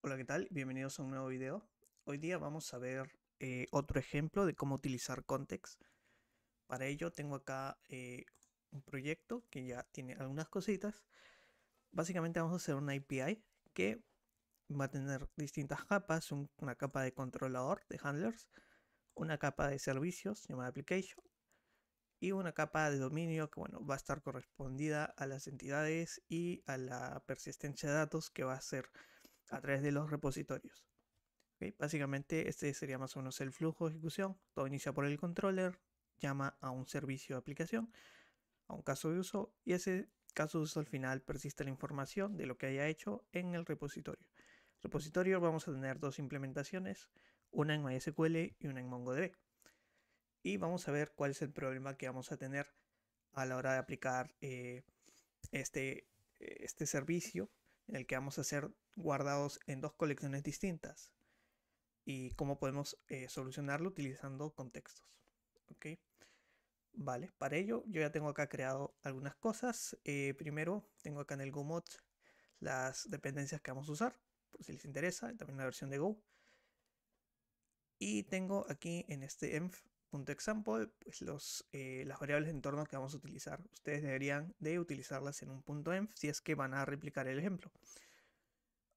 Hola, ¿qué tal? Bienvenidos a un nuevo video. Hoy día vamos a ver otro ejemplo de cómo utilizar context. Para ello tengo acá un proyecto que ya tiene algunas cositas. Básicamente vamos a hacer una API que va a tener distintas capas, una capa de controlador de handlers, una capa de servicios llamada application y una capa de dominio que va a estar correspondida a las entidades y a la persistencia de datos que va a ser a través de los repositorios. Okay, básicamente este sería más o menos el flujo de ejecución. Todo inicia por el controller, llama a un servicio de aplicación, a un caso de uso, y ese caso de uso al final persiste la información de lo que haya hecho en el repositorio. Repositorio vamos a tener dos implementaciones, una en MySQL y una en MongoDB. Y vamos a ver cuál es el problema que vamos a tener a la hora de aplicar este servicio en el que vamos a ser guardados en dos colecciones distintas y cómo podemos solucionarlo utilizando contextos. ¿Ok? Vale, para ello yo ya tengo acá creado algunas cosas. Primero tengo acá en el GoMod las dependencias que vamos a usar, por si les interesa, también la versión de Go. Y tengo aquí en este env.example pues las variables de entorno que vamos a utilizar. Ustedes deberían de utilizarlas en un .env si es que van a replicar el ejemplo.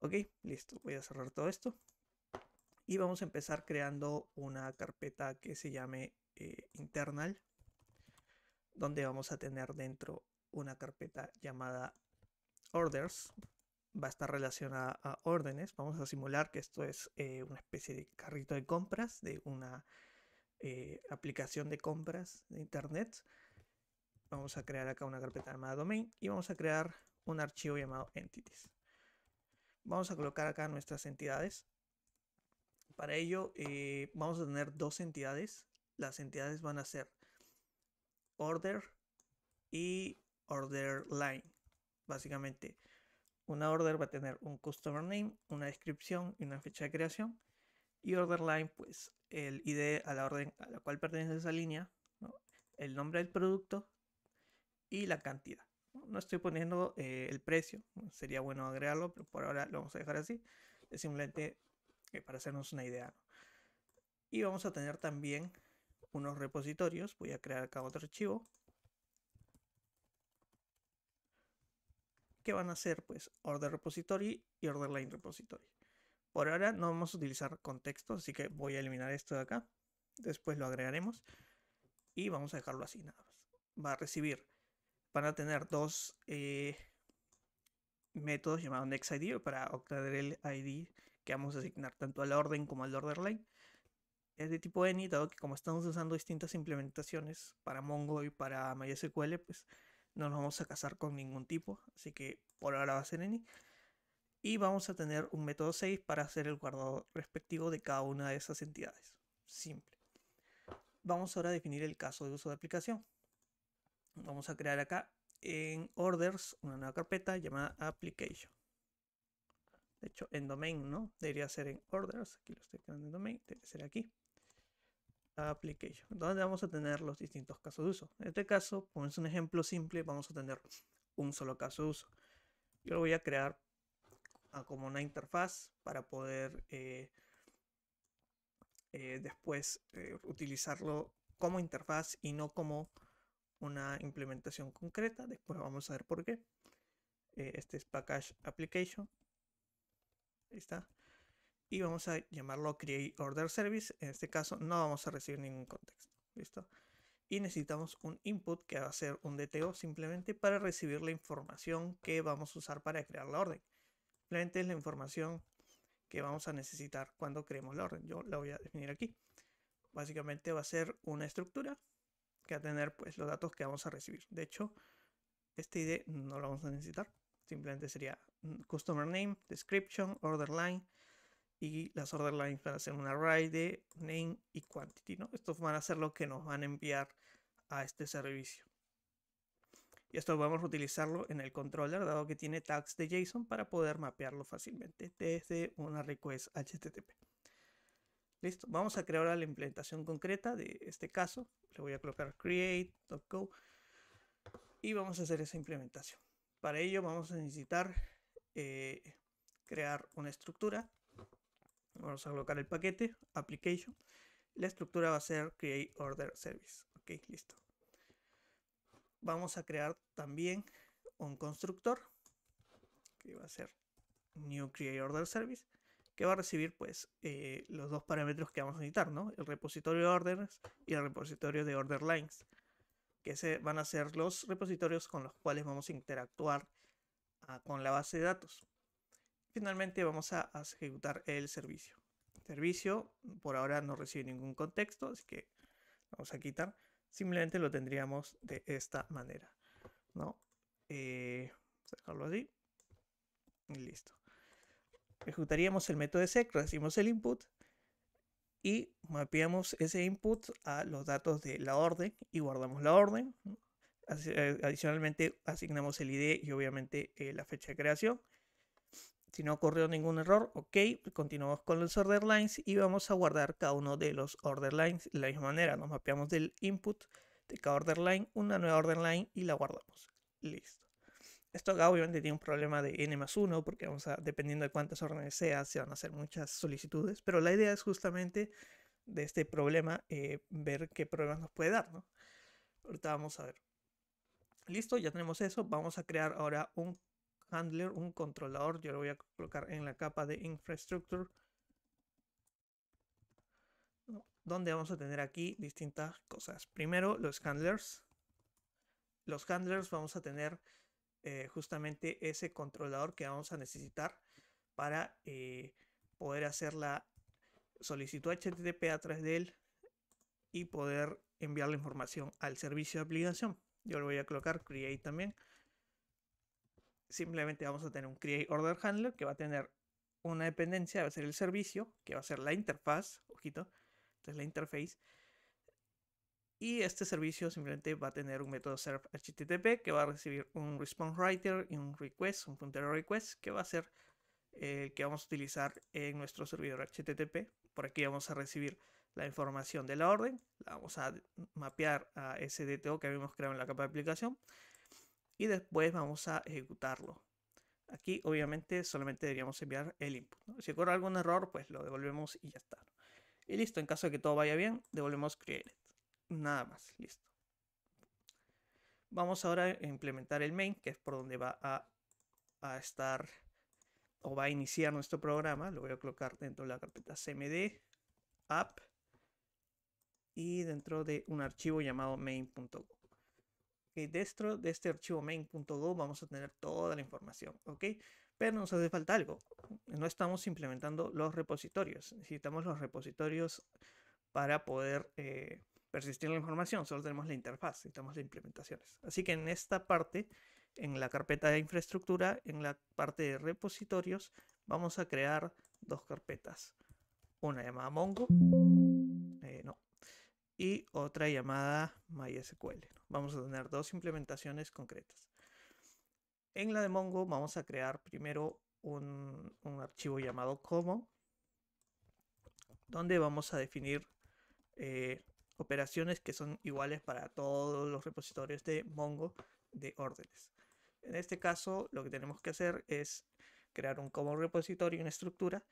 Ok, listo, voy a cerrar todo esto. Y vamos a empezar creando una carpeta que se llame internal, donde vamos a tener dentro una carpeta llamada orders. Va a estar relacionada a órdenes. Vamos a simular que esto es una especie de carrito de compras de una aplicación de compras de internet. Vamos a crear acá una carpeta llamada domain y vamos a crear un archivo llamado entities. Vamos a colocar acá nuestras entidades. Para ello vamos a tener dos entidades. Las entidades van a ser order y order line. Básicamente, una order va a tener un customer name, una descripción y una fecha de creación. Y order line, pues el ID a la orden a la cual pertenece esa línea, ¿no? El nombre del producto y la cantidad. No estoy poniendo el precio, sería bueno agregarlo, pero por ahora lo vamos a dejar así. Es simplemente para hacernos una idea, ¿no? Y vamos a tener también unos repositorios. Voy a crear acá otro archivo que van a ser pues order repository y order line repository. Por ahora no vamos a utilizar contextos, así que voy a eliminar esto de acá. Después lo agregaremos y vamos a dejarlo así nada más. Va a recibir, van a tener dos métodos llamados nextID para obtener el ID que vamos a asignar tanto a la orden como al order line. Es de tipo any, dado que como estamos usando distintas implementaciones para Mongo y para MySQL, pues no nos vamos a casar con ningún tipo, así que por ahora va a ser any. Y vamos a tener un método 6 para hacer el guardado respectivo de cada una de esas entidades. Simple. Vamos ahora a definir el caso de uso de aplicación. Vamos a crear acá en orders una nueva carpeta llamada application. De hecho, en domain, ¿no? Debería ser en orders. Aquí lo estoy creando en domain. Debe ser aquí. Application. Donde vamos a tener los distintos casos de uso. En este caso, como es un ejemplo simple, vamos a tener un solo caso de uso. Yo lo voy a crear como una interfaz para poder después utilizarlo como interfaz y no como una implementación concreta. Después vamos a ver por qué. Este es package application. Ahí está. Y vamos a llamarlo create order service. En este caso no vamos a recibir ningún contexto. ¿Listo? Y necesitamos un input que va a ser un DTO simplemente para recibir la información que vamos a usar para crear la orden. Simplemente es la información que vamos a necesitar cuando creemos la orden. Yo la voy a definir aquí. Básicamente va a ser una estructura que va a tener pues los datos que vamos a recibir. De hecho, este ID no lo vamos a necesitar. Simplemente sería customer name, description, order line. Y las order lines van a ser un array de name y quantity, ¿no? Estos van a ser lo que nos van a enviar a este servicio. Y esto podemos utilizarlo en el controller, dado que tiene tags de JSON para poder mapearlo fácilmente desde una request HTTP. Listo, vamos a crear ahora la implementación concreta de este caso. Le voy a colocar create.go y vamos a hacer esa implementación. Para ello vamos a necesitar crear una estructura Vamos a colocar el paquete, application. La estructura va a ser create order service. Ok, listo. Vamos a crear también un constructor que va a ser new create order service, que va a recibir pues los dos parámetros que vamos a necesitar, ¿no? El repositorio de orders y el repositorio de order lines, que van a ser los repositorios con los cuales vamos a interactuar con la base de datos. Finalmente vamos a ejecutar el servicio. El servicio por ahora no recibe ningún contexto, así que vamos a quitar. Simplemente lo tendríamos de esta manera, ¿no? Vamos a dejarlo así. Y listo. Ejecutaríamos el método de sec, recibimos el input y mapeamos ese input a los datos de la orden y guardamos la orden. Adicionalmente asignamos el ID y obviamente la fecha de creación. Si no ocurrió ningún error, ok, continuamos con los order lines y vamos a guardar cada uno de los order lines de la misma manera. Nos mapeamos del input de cada order line, una nueva order line y la guardamos. Listo. Esto acá obviamente tiene un problema de n+1 porque dependiendo de cuántas órdenes sea, se van a hacer muchas solicitudes, pero la idea es justamente de este problema ver qué problemas nos puede dar, ¿no? Ahorita vamos a ver. Listo, ya tenemos eso. Vamos a crear ahora un handler, un controlador. Yo lo voy a colocar en la capa de infrastructure, ¿no? Donde vamos a tener aquí distintas cosas. Primero, los handlers. Los handlers vamos a tener justamente ese controlador que vamos a necesitar para poder hacer la solicitud HTTP a través de él y poder enviar la información al servicio de aplicación. Yo lo voy a colocar create también. Simplemente vamos a tener un create order handler que va a tener una dependencia, va a ser el servicio, que va a ser la interfaz, ojito, esta es la interface. Y este servicio simplemente va a tener un método serve HTTP que va a recibir un response writer y un request, un puntero request, que va a ser el que vamos a utilizar en nuestro servidor HTTP. Por aquí vamos a recibir la información de la orden, la vamos a mapear a ese DTO que habíamos creado en la capa de aplicación y después vamos a ejecutarlo. Aquí obviamente solamente deberíamos enviar el input, ¿no? Si ocurre algún error, pues lo devolvemos y ya está. Y listo, en caso de que todo vaya bien, devolvemos created. Nada más, listo. Vamos ahora a implementar el main, que es por donde va a estar o va a iniciar nuestro programa. Lo voy a colocar dentro de la carpeta cmd app y dentro de un archivo llamado main.go. Okay, dentro de este archivo main.go vamos a tener toda la información, ¿ok? Pero nos hace falta algo. No estamos implementando los repositorios. Necesitamos los repositorios para poder persistir la información. Solo tenemos la interfaz, necesitamos las implementaciones. Así que en esta parte, en la carpeta de infraestructura, en la parte de repositorios, vamos a crear dos carpetas. Una llamada Mongo, y otra llamada MySQL. Vamos a tener dos implementaciones concretas. En la de Mongo vamos a crear primero un archivo llamado common, donde vamos a definir operaciones que son iguales para todos los repositorios de Mongo de órdenes. En este caso, lo que tenemos que hacer es crear un common repositorio, una estructura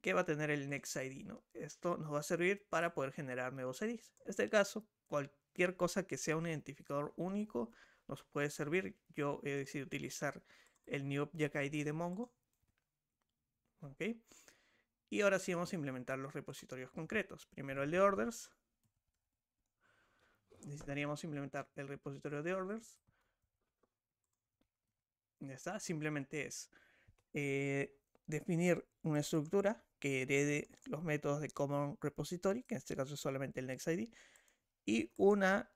que va a tener el next ID, ¿no? Esto nos va a servir para poder generar nuevos IDs. En este caso, cualquier cosa que sea un identificador único nos puede servir. Yo he decidido utilizar el new object ID de Mongo. ¿Ok? Y ahora sí vamos a implementar los repositorios concretos. Primero el de orders. Necesitaríamos implementar el repositorio de orders. Ya está. Simplemente es definir una estructura que herede los métodos de common repository, que en este caso es solamente el nextID, y una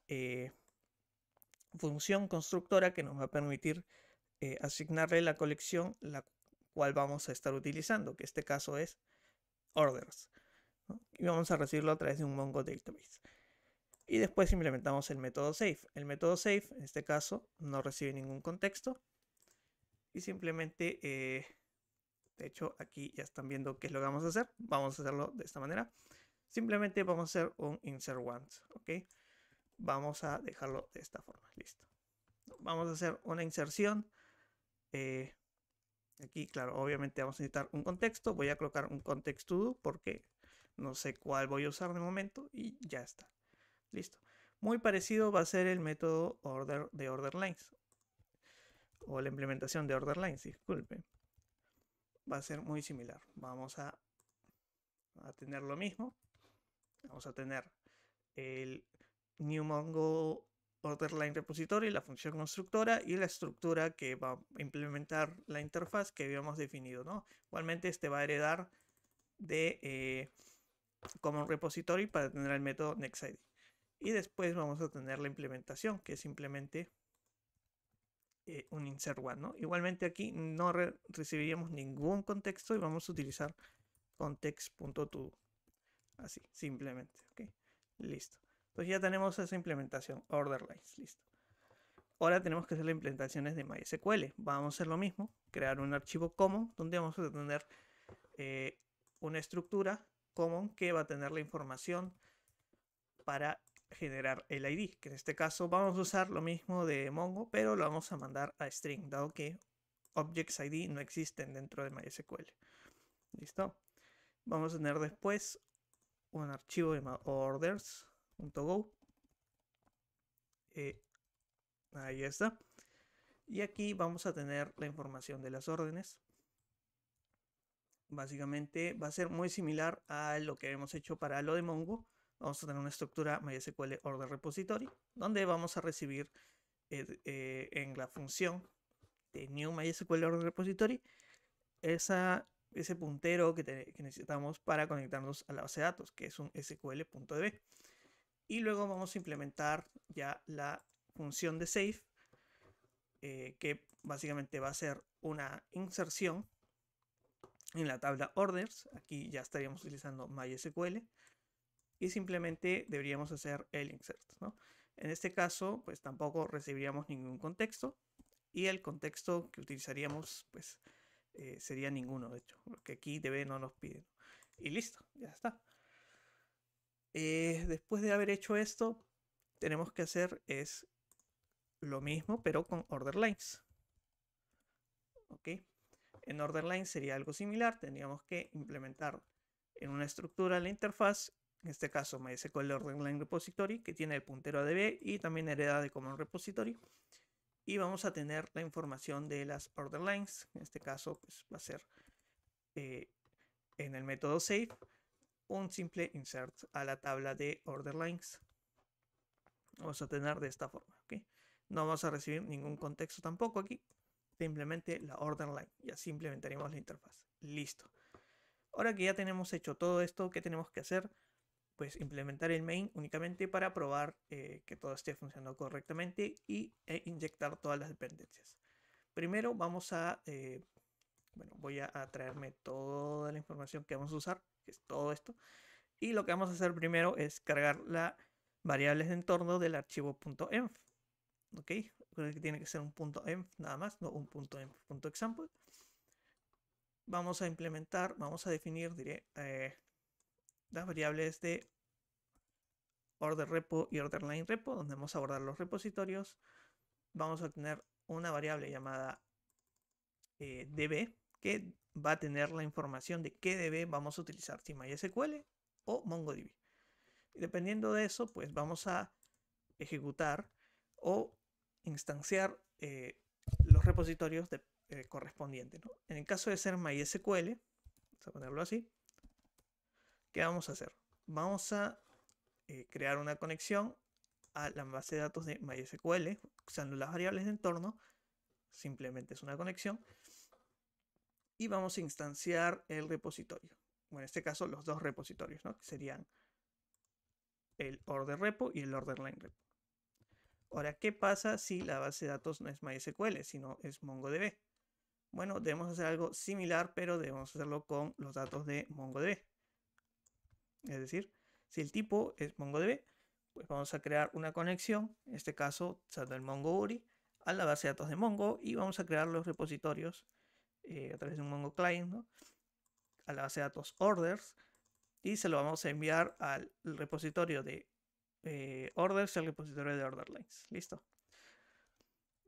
función constructora que nos va a permitir asignarle la colección la cual vamos a estar utilizando, que en este caso es orders, ¿no? Y vamos a recibirlo a través de un Mongo Database. Y después implementamos el método save. El método save, en este caso, no recibe ningún contexto y simplemente de hecho, aquí ya están viendo qué es lo que vamos a hacer. Vamos a hacerlo de esta manera. Simplemente vamos a hacer un insert once, ¿ok? Vamos a dejarlo de esta forma, listo. Vamos a hacer una inserción. En Aquí, claro, obviamente vamos a necesitar un contexto. Voy a colocar un context to do porque no sé cuál voy a usar de momento y ya está. Listo. Muy parecido va a ser el método order de order lines o la implementación de order lines, disculpen. Va a ser muy similar. Vamos a tener lo mismo. Vamos a tener el new Mongo order line repository, la función constructora y la estructura que va a implementar la interfaz que habíamos definido, ¿no? Igualmente este va a heredar de common repository para tener el método nextID. Y después vamos a tener la implementación, que es simplemente un insert one, ¿no? Igualmente aquí no recibiríamos ningún contexto y vamos a utilizar context.to. Así, simplemente, ¿ok? Listo. Entonces ya tenemos esa implementación, order lines, listo. Ahora tenemos que hacer las implementaciones de MySQL. Vamos a hacer lo mismo, crear un archivo common donde vamos a tener una estructura common que va a tener la información para generar el ID, que en este caso vamos a usar lo mismo de Mongo, pero lo vamos a mandar a string, dado que objects ID no existen dentro de MySQL. ¿Listo? Vamos a tener después un archivo llamado orders.go. Ahí está. Y aquí vamos a tener la información de las órdenes. Básicamente va a ser muy similar a lo que hemos hecho para lo de Mongo. Vamos a tener una estructura MySQL Order Repository, donde vamos a recibir en la función de New MySQL Order Repository ese puntero que necesitamos para conectarnos a la base de datos, que es un sql.db. Y luego vamos a implementar ya la función de save, que básicamente va a ser una inserción en la tabla orders. Aquí ya estaríamos utilizando MySQL y simplemente deberíamos hacer el insert, ¿no? En este caso, pues tampoco recibiríamos ningún contexto y el contexto que utilizaríamos, pues sería ninguno, de hecho, porque aquí DB no nos pide. Y listo, ya está. Después de haber hecho esto, tenemos que hacer es lo mismo, pero con order lines. ¿Ok? En order lines sería algo similar. Tendríamos que implementar en una estructura la interfaz, en este caso MySQL Order Line Repository, que tiene el puntero a DB y también hereda de Common Repository. Y vamos a tener la información de las order lines. En este caso, pues va a ser en el método save un simple insert a la tabla de order lines. Vamos a tener de esta forma, ¿ok? No vamos a recibir ningún contexto tampoco aquí. Simplemente la order line y así implementaríamos la interfaz. Listo. Ahora que ya tenemos hecho todo esto, ¿qué tenemos que hacer? Pues implementar el main únicamente para probar que todo esté funcionando correctamente y inyectar todas las dependencias. Primero vamos a, bueno, voy a traerme toda la información que vamos a usar, que es todo esto. Y lo que vamos a hacer primero es cargar las variables de entorno del archivo .env. ¿Ok? Que tiene que ser un .env nada más, no un .env.example. Vamos a implementar, vamos a definir, diré, las variables de order repo y order line repo, donde vamos a abordar los repositorios. Vamos a tener una variable llamada db, que va a tener la información de qué db vamos a utilizar, si MySQL o MongoDB. Y dependiendo de eso, pues vamos a ejecutar o instanciar los repositorios correspondientes, ¿no? En el caso de ser MySQL, vamos a ponerlo así, ¿qué vamos a hacer? Vamos a crear una conexión a la base de datos de MySQL usando las variables de entorno. Simplemente es una conexión. Y vamos a instanciar el repositorio. Bueno, en este caso los dos repositorios, ¿no? Que serían el order repo y el order line repo. Ahora, ¿qué pasa si la base de datos no es MySQL, sino es MongoDB? Bueno, debemos hacer algo similar, pero debemos hacerlo con los datos de MongoDB. Es decir, si el tipo es MongoDB, pues vamos a crear una conexión, en este caso usando el Mongo URI, a la base de datos de Mongo y vamos a crear los repositorios a través de un Mongo Client, ¿no? A la base de datos orders y se lo vamos a enviar al repositorio de orders y al repositorio de order lines. Listo.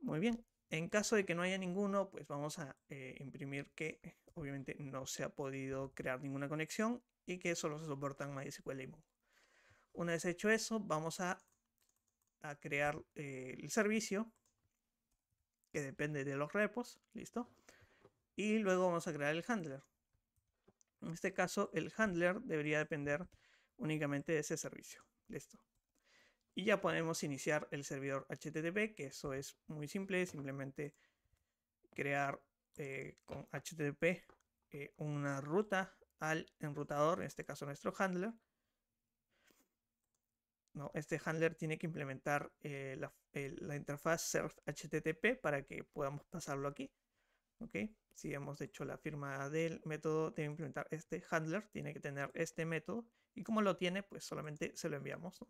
Muy bien. En caso de que no haya ninguno, pues vamos a imprimir que obviamente no se ha podido crear ninguna conexión y que solo se soportan MySQL y Mongo. Una vez hecho eso, vamos a crear el servicio que depende de los repos, listo. Y luego vamos a crear el handler. En este caso, el handler debería depender únicamente de ese servicio, listo. Y ya podemos iniciar el servidor HTTP, que eso es muy simple, simplemente crear con HTTP una ruta al enrutador, en este caso nuestro handler. ¿No? Este handler tiene que implementar la interfaz serve HTTP para que podamos pasarlo aquí. ¿Okay? Si hemos hecho la firma del método de implementar este handler, tiene que tener este método. Y como lo tiene, pues solamente se lo enviamos, ¿no?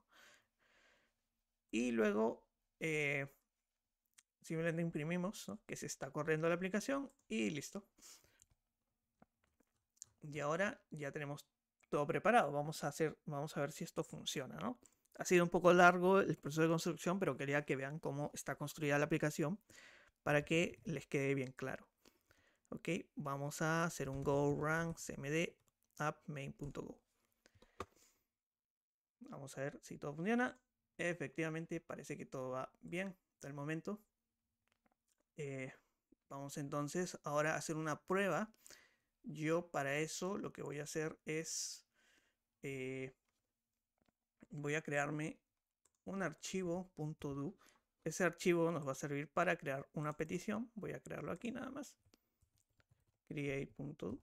Y luego simplemente imprimimos, ¿no? Que se está corriendo la aplicación y listo. Y ahora ya tenemos todo preparado. Vamos a ver si esto funciona, ¿no? Ha sido un poco largo el proceso de construcción, pero quería que vean cómo está construida la aplicación para que les quede bien claro. Ok, vamos a hacer un go run cmd app main.go. Vamos a ver si todo funciona. Efectivamente, parece que todo va bien hasta el momento. Vamos entonces ahora a hacer una prueba. Yo para eso lo que voy a hacer es voy a crearme un archivo .do. Ese archivo nos va a servir para crear una petición. Voy a crearlo aquí nada más. Create.do.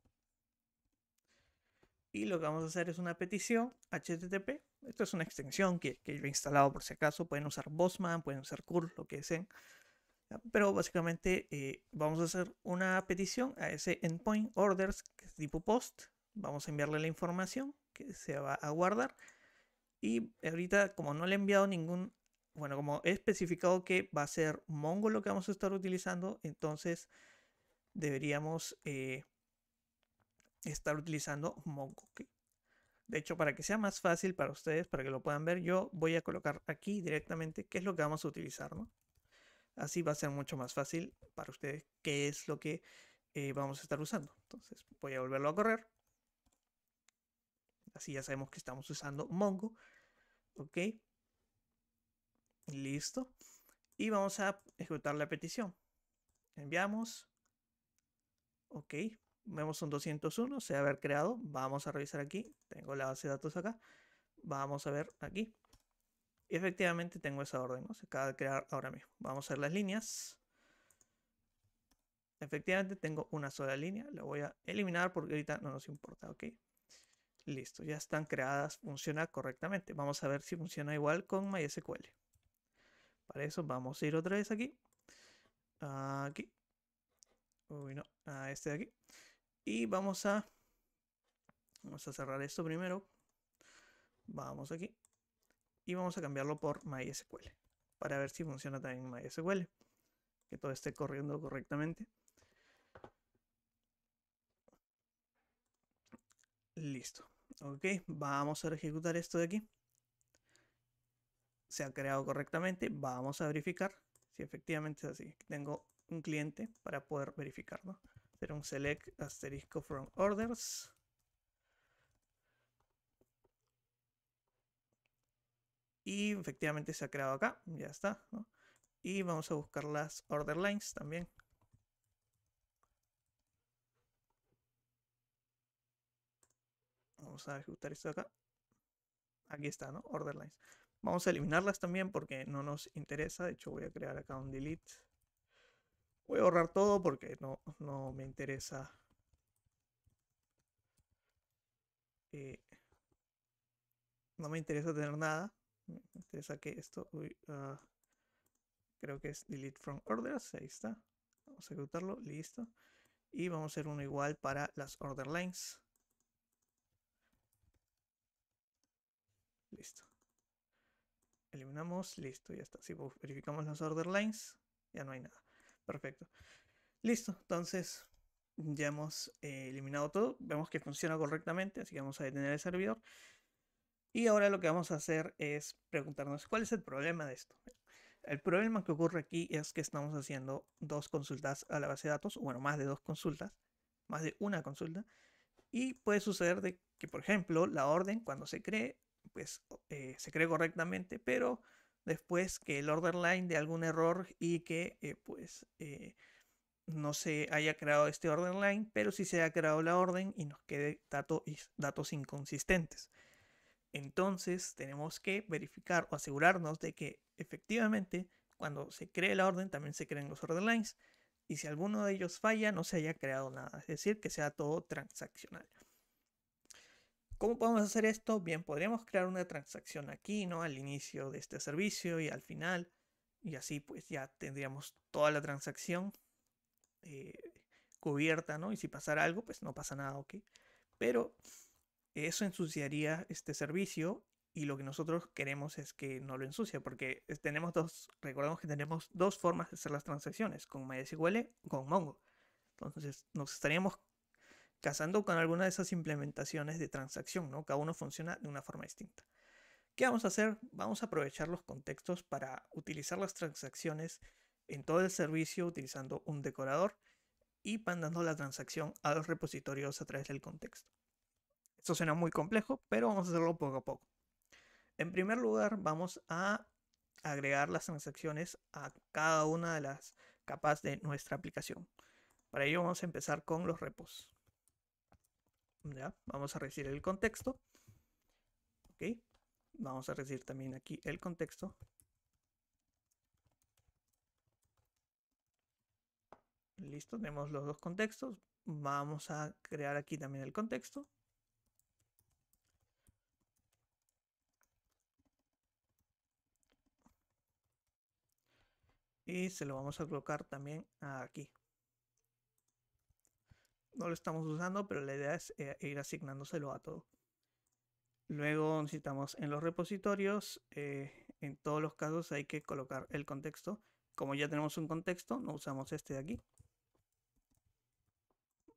Y lo que vamos a hacer es una petición HTTP. Esto es una extensión que yo he instalado por si acaso. Pueden usar Postman, pueden usar curl, lo que deseen. Pero básicamente vamos a hacer una petición a ese endpoint orders, que es tipo post. Vamos a enviarle la información que se va a guardar. Y ahorita, como no le he enviado ningún, bueno, como he especificado que va a ser Mongo lo que vamos a estar utilizando, entonces deberíamos estar utilizando Mongo. ¿Okay? De hecho, para que sea más fácil para ustedes, para que lo puedan ver, yo voy a colocar aquí directamente qué es lo que vamos a utilizar, ¿no? Así va a ser mucho más fácil para ustedes qué es lo que vamos a estar usando. Entonces voy a volverlo a correr. Así ya sabemos que estamos usando Mongo. Ok. Listo. Y vamos a ejecutar la petición. Enviamos. Ok. Vemos un 201. Se debe haber creado. Vamos a revisar aquí. Tengo la base de datos acá. Vamos a ver aquí. Y efectivamente tengo esa orden, ¿no? Se acaba de crear ahora mismo. Vamos a ver las líneas. Efectivamente tengo una sola línea. La voy a eliminar porque ahorita no nos importa. Ok. Listo. Ya están creadas. Funciona correctamente. Vamos a ver si funciona igual con MySQL. Para eso vamos a ir otra vez aquí. Aquí. Uy, no. A este de aquí. Y vamos a cerrar esto primero. Vamos aquí. Y vamos a cambiarlo por MySQL. Para ver si funciona también MySQL. Que todo esté corriendo correctamente. Listo. Ok. Vamos a ejecutar esto de aquí. Se ha creado correctamente. Vamos a verificar si efectivamente es así. Tengo un cliente para poder verificarlo. Hacer un select asterisco from orders. Y efectivamente se ha creado acá. Ya está, ¿no? Y vamos a buscar las order lines también. Vamos a ejecutar esto acá. Aquí está, ¿no? Order lines. Vamos a eliminarlas también porque no nos interesa. De hecho, voy a crear acá un delete. Voy a borrar todo porque no me interesa. No me interesa tener nada. Me interesa que esto. Creo que es delete from orders. Ahí está. Vamos a ejecutarlo. Listo. Y vamos a hacer uno igual para las order lines. Listo. Eliminamos. Listo. Ya está. Si verificamos las order lines, ya no hay nada. Perfecto. Listo. Entonces ya hemos eliminado todo. Vemos que funciona correctamente. Así que vamos a detener el servidor. Y ahora lo que vamos a hacer es preguntarnos cuál es el problema de esto. El problema que ocurre aquí es que estamos haciendo dos consultas a la base de datos, bueno, más de dos consultas, más de una consulta, y puede suceder de que, por ejemplo, la orden cuando se cree, pues se cree correctamente, pero después que el order line de algún error y que no se haya creado este order line, pero sí se haya creado la orden y nos quede datos inconsistentes. Entonces tenemos que verificar o asegurarnos de que efectivamente cuando se cree la orden también se creen los order lines, y si alguno de ellos falla no se haya creado nada, es decir, que sea todo transaccional. ¿Cómo podemos hacer esto? Bien, podríamos crear una transacción aquí, ¿no? Al inicio de este servicio y al final, y así pues ya tendríamos toda la transacción cubierta, ¿no? Y si pasara algo, pues no pasa nada, ¿ok? Pero eso ensuciaría este servicio y lo que nosotros queremos es que no lo ensucie, porque recordemos que tenemos dos formas de hacer las transacciones, con MySQL o con Mongo. Entonces nos estaríamos casando con alguna de esas implementaciones de transacción, ¿no? Cada uno funciona de una forma distinta. ¿Qué vamos a hacer? Vamos a aprovechar los contextos para utilizar las transacciones en todo el servicio utilizando un decorador y mandando la transacción a los repositorios a través del contexto. Esto suena muy complejo, pero vamos a hacerlo poco a poco. En primer lugar, vamos a agregar las transacciones a cada una de las capas de nuestra aplicación. Para ello vamos a empezar con los repos. ¿Ya? Vamos a recibir el contexto. ¿Ok? Vamos a recibir también aquí el contexto. Listo, tenemos los dos contextos. Vamos a crear aquí también el contexto. Y se lo vamos a colocar también aquí. No lo estamos usando, pero la idea es ir asignándoselo a todo. Luego necesitamos en los repositorios, en todos los casos hay que colocar el contexto. Como ya tenemos un contexto, no usamos este de aquí.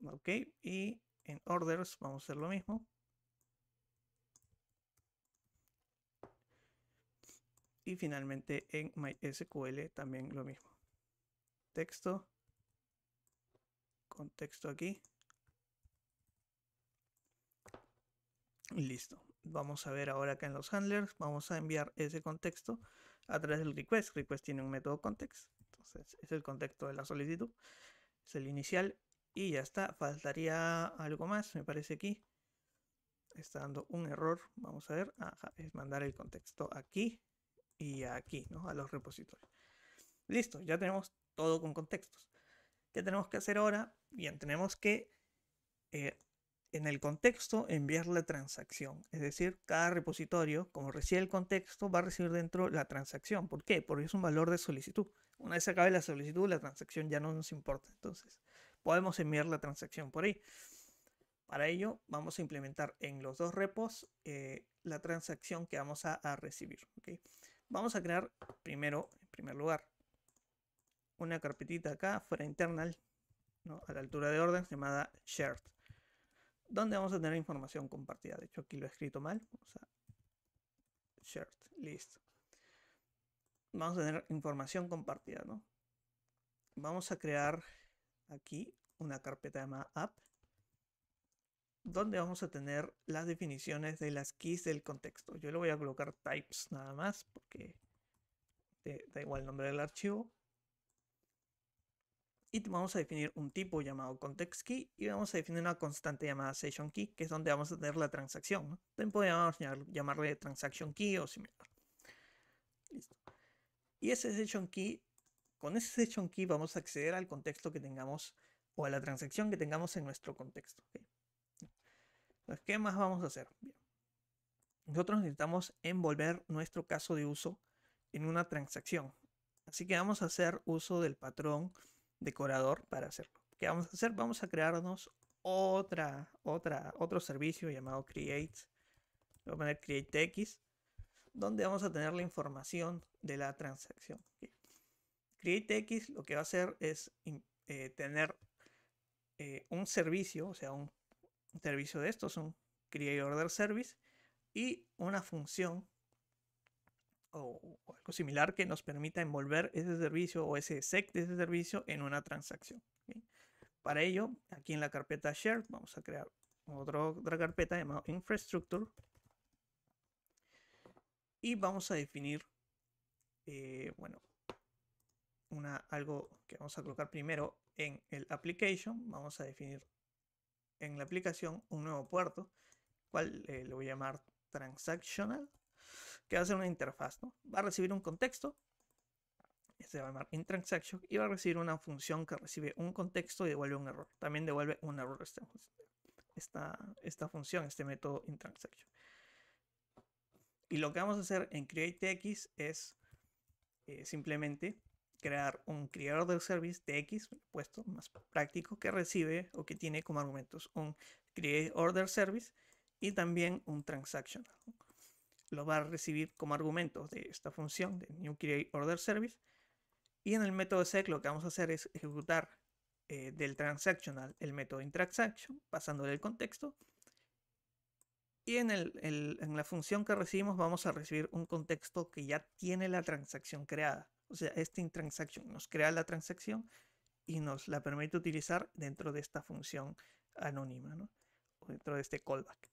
Ok, y en orders vamos a hacer lo mismo. Y finalmente en MySQL también lo mismo. Texto, contexto aquí. Y listo. Vamos a ver ahora acá en los handlers, vamos a enviar ese contexto a través del request. Request tiene un método context, entonces es el contexto de la solicitud, es el inicial y ya está. Faltaría algo más, me parece aquí. Está dando un error, vamos a ver. Ajá, es mandar el contexto aquí y aquí, ¿no? A los repositorios. Listo, ya tenemos todo con contextos. ¿Qué tenemos que hacer ahora? Bien, tenemos que en el contexto enviar la transacción. Es decir, cada repositorio, como recibe el contexto, va a recibir dentro la transacción. ¿Por qué? Porque es un valor de solicitud. Una vez se acabe la solicitud, la transacción ya no nos importa. Entonces, podemos enviar la transacción por ahí. Para ello, vamos a implementar en los dos repos la transacción que vamos a recibir. ¿Okay? Vamos a crear primero, en primer lugar, una carpetita acá, fuera internal, ¿no? A la altura de orden, llamada shared, donde vamos a tener información compartida. De hecho, aquí lo he escrito mal. Vamos a shared, listo. Vamos a tener información compartida, ¿no? Vamos a crear aquí una carpeta llamada app, donde vamos a tener las definiciones de las keys del contexto. Yo le voy a colocar types nada más, porque da igual el nombre del archivo. Y vamos a definir un tipo llamado context key y vamos a definir una constante llamada session key, que es donde vamos a tener la transacción, ¿no? También podemos llamarle transaction key o similar. Listo. Y ese session key, con ese session key vamos a acceder al contexto que tengamos o a la transacción que tengamos en nuestro contexto. ¿Okay? Entonces, ¿qué más vamos a hacer? Bien. Nosotros necesitamos envolver nuestro caso de uso en una transacción. Así que vamos a hacer uso del patrón decorador para hacerlo. ¿Qué vamos a hacer? Vamos a crearnos otro servicio llamado create. Voy a poner createX, donde vamos a tener la información de la transacción. ¿Okay? CreateX lo que va a hacer es tener un servicio, o sea, un servicio de estos, un create order service, y una función o algo similar que nos permita envolver ese servicio o ese sec de ese servicio en una transacción. ¿Okay? Para ello, aquí en la carpeta Shared, vamos a crear otra carpeta llamada Infrastructure y vamos a definir, bueno, algo que vamos a colocar primero en el application. Vamos a definir en la aplicación un nuevo puerto, cual le voy a llamar transactional, que va a ser una interfaz, ¿no? Va a recibir un contexto, se va a llamar inTransaction, y va a recibir una función que recibe un contexto y devuelve un error. También devuelve un error esta función, este método inTransaction. Y lo que vamos a hacer en createX es simplemente crear un creador del service de X, puesto más práctico, que recibe o que tiene como argumentos un create order service y también un transactional. Lo va a recibir como argumentos de esta función de new create order service, y en el método sec lo que vamos a hacer es ejecutar del transactional el método inTransaction pasándole el contexto, y en la función que recibimos vamos a recibir un contexto que ya tiene la transacción creada. O sea, este inTransaction nos crea la transacción y nos la permite utilizar dentro de esta función anónima, ¿no? O dentro de este callback.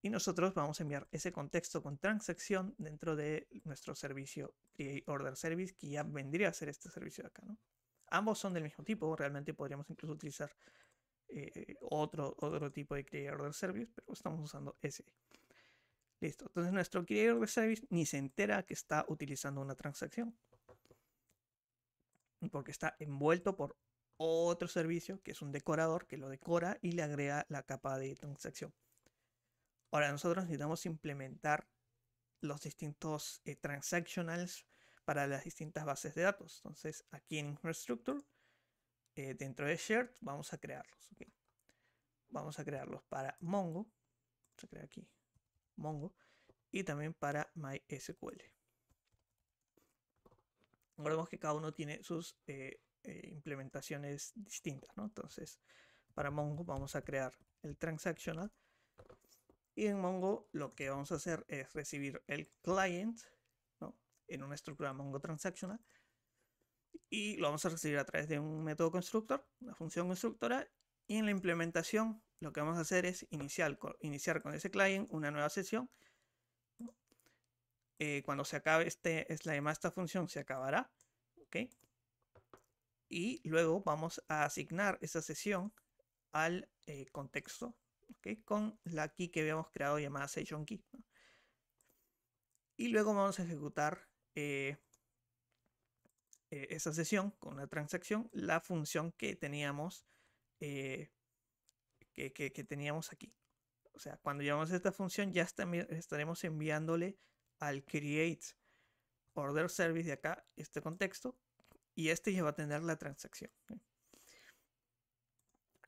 Y nosotros vamos a enviar ese contexto con transacción dentro de nuestro servicio Create Order Service, que ya vendría a ser este servicio de acá, ¿no? Ambos son del mismo tipo, realmente podríamos incluso utilizar otro tipo de Create Order Service, pero estamos usando ese. Listo, entonces nuestro Create Order Service ni se entera que está utilizando una transacción, porque está envuelto por otro servicio que es un decorador que lo decora y le agrega la capa de transacción. Ahora nosotros necesitamos implementar los distintos transactionals para las distintas bases de datos. Entonces aquí en Infrastructure, dentro de Shared, vamos a crearlos. ¿Okay? Vamos a crearlos para Mongo. Se crea aquí Mongo. Y también para MySQL. Ahora vemos que cada uno tiene sus implementaciones distintas, ¿no? Entonces, para Mongo vamos a crear el transactional. Y en Mongo lo que vamos a hacer es recibir el client, ¿no? En una estructura Mongo transactional. Y lo vamos a recibir a través de un método constructor, una función constructora. Y en la implementación lo que vamos a hacer es iniciar con ese client una nueva sesión. Cuando se acabe la llamada esta función se acabará. ¿Okay? Y luego vamos a asignar esa sesión al contexto, ¿okay? Con la key que habíamos creado llamada session key, ¿no? Y luego vamos a ejecutar esa sesión con una transacción, la función que teníamos que teníamos aquí. O sea, cuando llamamos a esta función ya estaremos enviándole al create order service de acá este contexto, y este ya va a tener la transacción.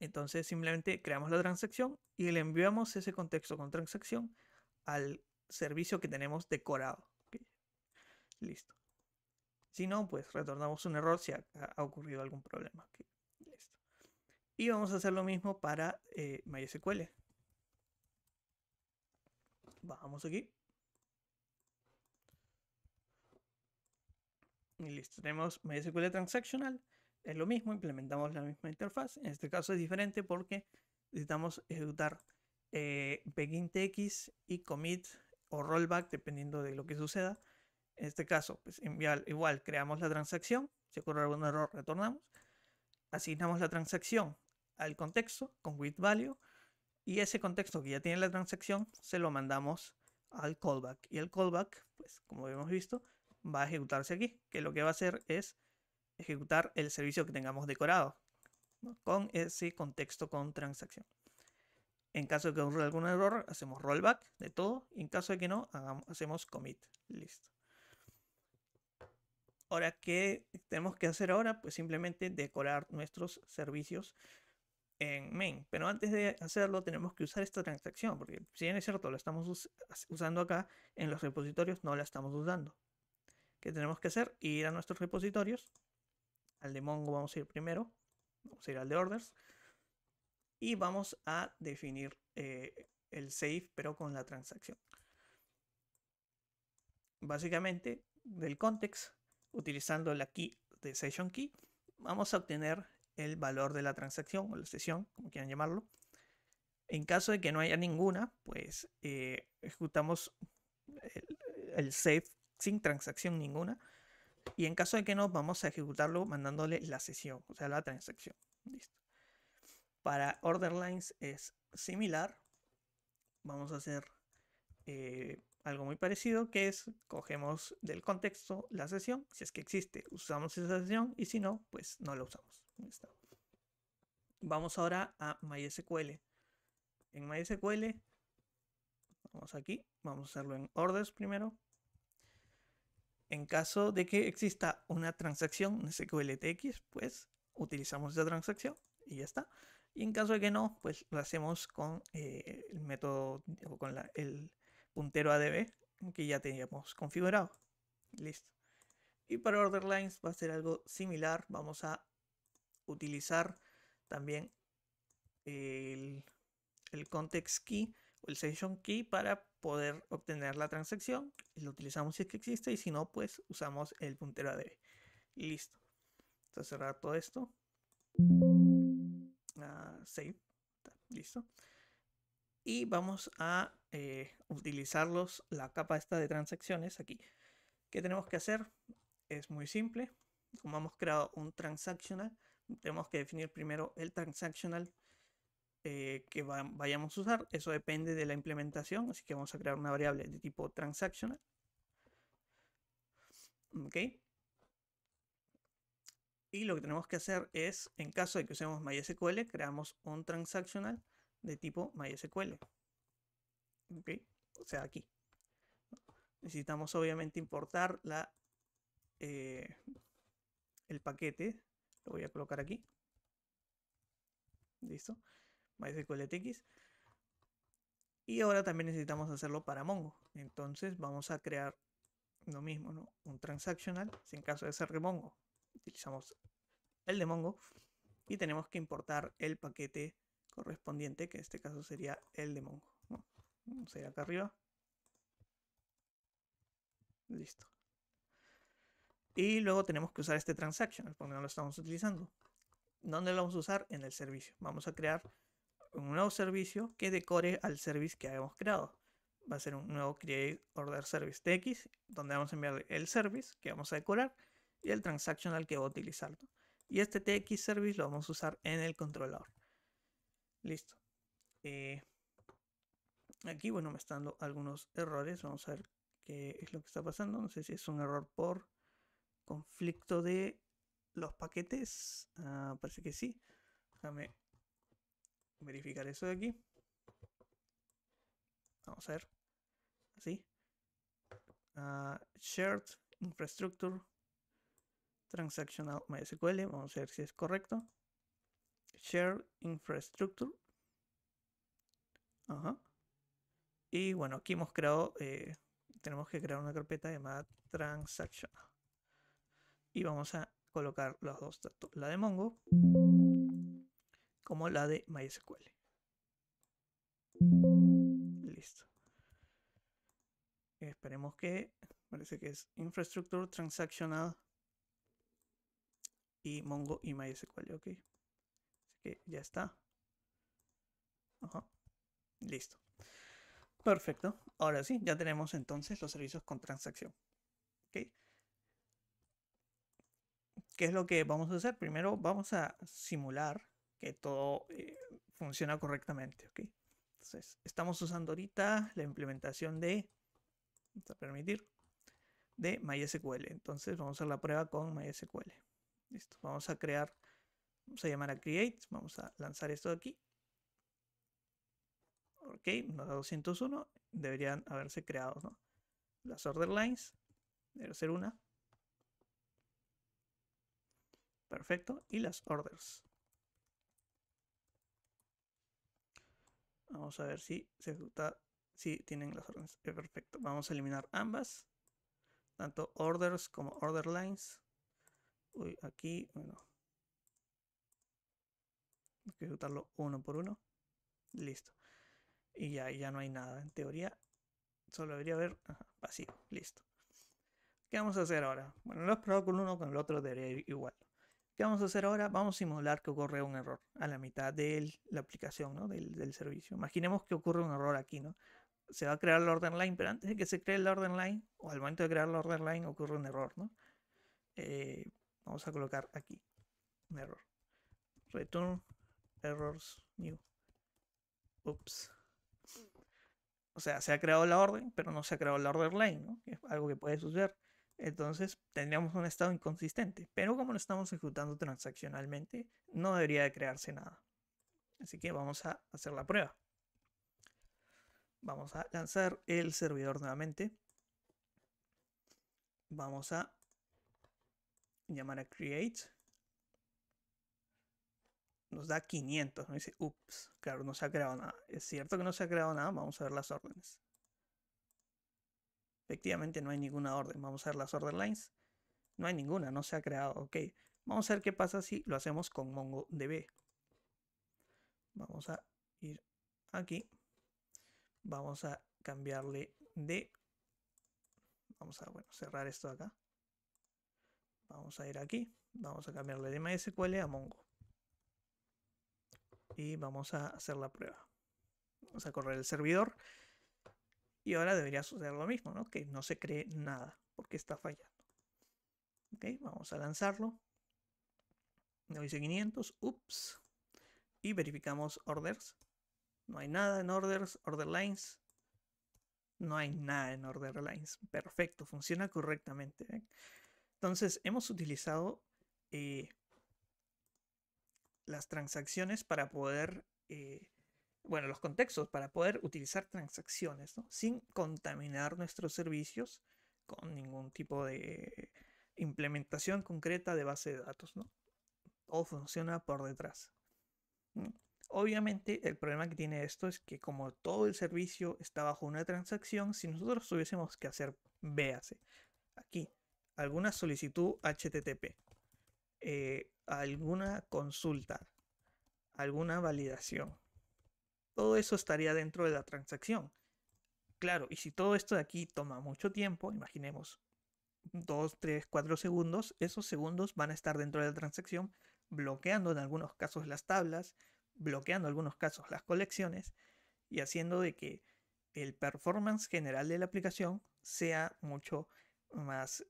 Entonces simplemente creamos la transacción y le enviamos ese contexto con transacción al servicio que tenemos decorado. ¿Okay? Listo. Si no, pues retornamos un error si ha ocurrido algún problema. ¿Okay? Listo. Y vamos a hacer lo mismo para MySQL. Bajamos aquí. Y listo. Tenemos MySQL Transactional. Es lo mismo, implementamos la misma interfaz. En este caso es diferente porque necesitamos ejecutar begin.tx y commit o rollback dependiendo de lo que suceda. En este caso, pues igual creamos la transacción. Si ocurre algún error, retornamos. Asignamos la transacción al contexto con with value. Y ese contexto que ya tiene la transacción se lo mandamos al callback. Y el callback, pues como hemos visto, va a ejecutarse aquí. Que lo que va a hacer es ejecutar el servicio que tengamos decorado, ¿no? Con ese contexto con transacción. En caso de que ocurra algún error, hacemos rollback de todo. Y en caso de que no, hacemos commit. Listo. Ahora, ¿qué tenemos que hacer ahora? Pues simplemente decorar nuestros servicios en main. Pero antes de hacerlo tenemos que usar esta transacción, porque si bien es cierto, lo estamos usando acá, en los repositorios no la estamos usando. ¿Qué tenemos que hacer? Ir a nuestros repositorios. Al de Mongo vamos a ir primero. Vamos a ir al de orders. Y vamos a definir el save, pero con la transacción. básicamente del context, utilizando la key de session key, vamos a obtener el valor de la transacción o la sesión, como quieran llamarlo. En caso de que no haya ninguna, pues ejecutamos el save sin transacción ninguna. Y en caso de que no, vamos a ejecutarlo mandándole la sesión, o sea, la transacción. Listo. Para order lines es similar. Vamos a hacer algo muy parecido, que es cogemos del contexto la sesión. Si es que existe, usamos esa sesión, y si no, pues no la usamos. Listo. Vamos ahora a MySQL. En MySQL, vamos aquí, vamos a hacerlo en orders primero. En caso de que exista una transacción en SQLTX, pues utilizamos esa transacción y ya está. Y en caso de que no, pues lo hacemos con el método o con el puntero ADB que ya teníamos configurado. Listo. Y para order lines va a ser algo similar. Vamos a utilizar también el context key o el session key para poder obtener la transacción. Lo utilizamos si es que existe, y si no, pues usamos el puntero ADB. Listo. Entonces cerrar todo esto. Save. Listo. Y vamos a utilizar la capa esta de transacciones aquí. ¿Qué tenemos que hacer? Es muy simple. Como hemos creado un transactional, tenemos que definir primero el transactional que vayamos a usar. Eso depende de la implementación, así que vamos a crear una variable de tipo transactional. Ok. Y lo que tenemos que hacer es, en caso de que usemos MySQL, creamos un transactional de tipo MySQL. Ok. O sea, aquí. Necesitamos obviamente importar el paquete. Lo voy a colocar aquí. Listo. MySQLTX. Y ahora también necesitamos hacerlo para Mongo. Entonces vamos a crear lo mismo, ¿no? Un transactional. Si en caso de ser de Mongo, utilizamos el de Mongo. Y tenemos que importar el paquete correspondiente, que en este caso sería el de Mongo, ¿no? Vamos a ir acá arriba. Listo. Y luego tenemos que usar este transactional porque no lo estamos utilizando. ¿Dónde lo vamos a usar? En el servicio. Vamos a crear un nuevo servicio que decore al service que habíamos creado. Va a ser un nuevo create order service tx, donde vamos a enviar el service que vamos a decorar y el transactional que va a utilizar. Y este tx service lo vamos a usar en el controlador. Listo. Aquí, bueno, me están dando algunos errores. Vamos a ver qué es lo que está pasando. No sé si es un error por conflicto de los paquetes. Parece que sí. Déjame verificar eso de aquí. Vamos a ver. Así. Shared Infrastructure Transactional MySQL. Vamos a ver si es correcto. Shared Infrastructure. Ajá. Y bueno, aquí hemos creado, tenemos que crear una carpeta llamada Transactional. Y vamos a colocar los dos, tanto la de Mongo como la de MySQL. Listo. Esperemos que, parece que es Infrastructure Transactional y Mongo y MySQL, ok. Así que ya está. Ajá. Listo. Perfecto. Ahora sí, ya tenemos entonces los servicios con transacción. ¿Ok? ¿Qué es lo que vamos a hacer? Primero vamos a simular que todo funciona correctamente. ¿Ok? Entonces, estamos usando ahorita la implementación de, vamos a permitir, de MySQL. Entonces vamos a hacer la prueba con MySQL. Listo. Vamos a crear, vamos a llamar a create, vamos a lanzar esto de aquí. Ok, nos da 201, deberían haberse creado, ¿no? Las order lines, debe ser una. Perfecto, y las orders. Vamos a ver si se ejecuta, si tienen las órdenes. Perfecto, vamos a eliminar ambas, tanto orders como order lines. Uy, aquí, bueno, hay que ejecutarlo uno por uno. Listo. Y ya no hay nada. En teoría, solo debería haber vacío. Listo. ¿Qué vamos a hacer ahora? Bueno, lo he probado con uno, con el otro debería ir igual. ¿Qué vamos a hacer ahora? Vamos a simular que ocurre un error a la mitad de la aplicación, ¿no? del servicio. Imaginemos que ocurre un error aquí, ¿no? Se va a crear la order line, pero antes de que se cree la order line, o al momento de crear la order line, ocurre un error, ¿no? Vamos a colocar aquí un error. Return errors new. Ups. O sea, se ha creado la orden, pero no se ha creado la order line, ¿no? Que es algo que puede suceder. Entonces tendríamos un estado inconsistente. Pero como lo estamos ejecutando transaccionalmente, no debería de crearse nada. Así que vamos a hacer la prueba. Vamos a lanzar el servidor nuevamente. Vamos a llamar a create. Nos da 500. Nos dice, ups, claro, no se ha creado nada. Es cierto que no se ha creado nada. Vamos a ver las órdenes. Efectivamente no hay ninguna orden. Vamos a ver las order lines. No hay ninguna, no se ha creado. Ok. Vamos a ver qué pasa si lo hacemos con MongoDB. Vamos a ir aquí. Vamos a cambiarle de... Vamos a, bueno, cerrar esto de acá. Vamos a ir aquí. Vamos a cambiarle de MySQL a Mongo. Y vamos a hacer la prueba. Vamos a correr el servidor. Y ahora debería suceder lo mismo, ¿no? Que no se cree nada porque está fallando. Ok, vamos a lanzarlo. Me dice 500. Ups. Y verificamos orders. No hay nada en orders, order lines. No hay nada en order lines. Perfecto, funciona correctamente. Entonces, hemos utilizado las transacciones para poder, bueno, los contextos para poder utilizar transacciones, ¿no? Sin contaminar nuestros servicios con ningún tipo de implementación concreta de base de datos, ¿no? Todo funciona por detrás. ¿No? Obviamente el problema que tiene esto es que como todo el servicio está bajo una transacción, si nosotros tuviésemos que hacer, véase, aquí, alguna solicitud HTTP, alguna consulta, alguna validación, todo eso estaría dentro de la transacción. Claro, y si todo esto de aquí toma mucho tiempo, imaginemos 2, 3, 4 segundos, esos segundos van a estar dentro de la transacción, bloqueando en algunos casos las tablas, bloqueando en algunos casos las colecciones y haciendo de que el performance general de la aplicación sea mucho más,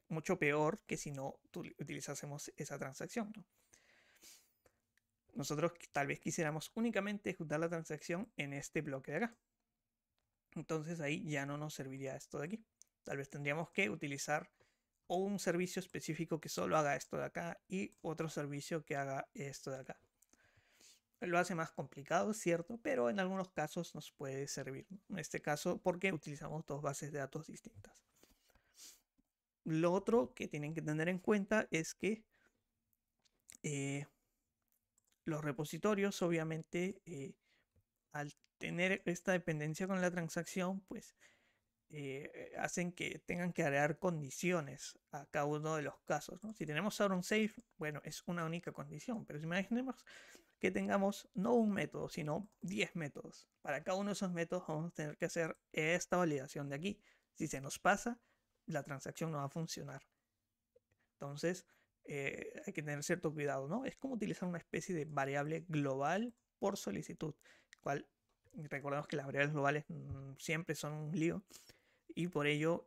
mucho peor que si no utilizásemos esa transacción, ¿no? Nosotros tal vez quisiéramos únicamente ejecutar la transacción en este bloque de acá. Entonces ahí ya no nos serviría esto de aquí. Tal vez tendríamos que utilizar o un servicio específico que solo haga esto de acá y otro servicio que haga esto de acá. Lo hace más complicado, cierto, pero en algunos casos nos puede servir. En este caso, porque utilizamos dos bases de datos distintas. Lo otro que tienen que tener en cuenta es que los repositorios, obviamente, al tener esta dependencia con la transacción, pues hacen que tengan que agregar condiciones a cada uno de los casos, ¿no? Si tenemos ahora un safe, bueno, es una única condición, pero si imaginemos que tengamos no un método, sino 10 métodos. Para cada uno de esos métodos vamos a tener que hacer esta validación de aquí. Si se nos pasa, la transacción no va a funcionar. Entonces, hay que tener cierto cuidado, ¿no? Es como utilizar una especie de variable global por solicitud, cual recordemos que las variables globales siempre son un lío y por ello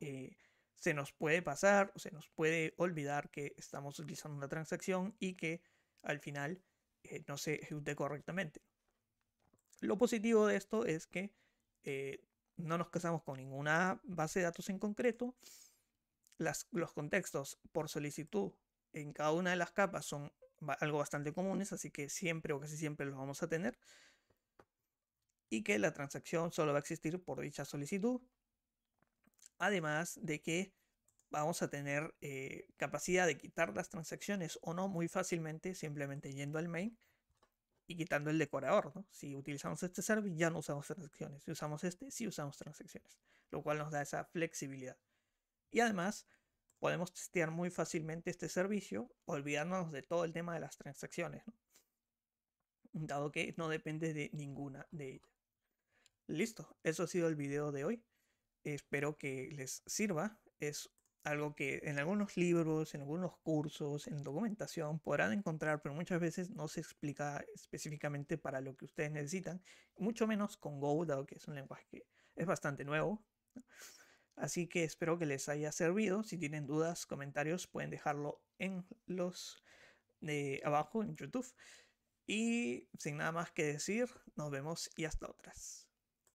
se nos puede pasar o se nos puede olvidar que estamos utilizando una transacción y que al final no se ejecute correctamente. Lo positivo de esto es que no nos casamos con ninguna base de datos en concreto. Los contextos por solicitud en cada una de las capas son algo bastante comunes, así que siempre o casi siempre los vamos a tener. Y que la transacción solo va a existir por dicha solicitud. Además de que vamos a tener capacidad de quitar las transacciones o no muy fácilmente, simplemente yendo al main y quitando el decorador, ¿no? Si utilizamos este service ya no usamos transacciones, si usamos este sí usamos transacciones, lo cual nos da esa flexibilidad. Y además podemos testear muy fácilmente este servicio olvidándonos de todo el tema de las transacciones, ¿no? Dado que no depende de ninguna de ellas. Listo, eso ha sido el video de hoy. Espero que les sirva. Es algo que en algunos libros, en algunos cursos, en documentación podrán encontrar, pero muchas veces no se explica específicamente para lo que ustedes necesitan, mucho menos con Go, dado que es un lenguaje que es bastante nuevo. Así que espero que les haya servido. Si tienen dudas, comentarios, pueden dejarlo en los de abajo en YouTube. Y sin nada más que decir, nos vemos y hasta otras.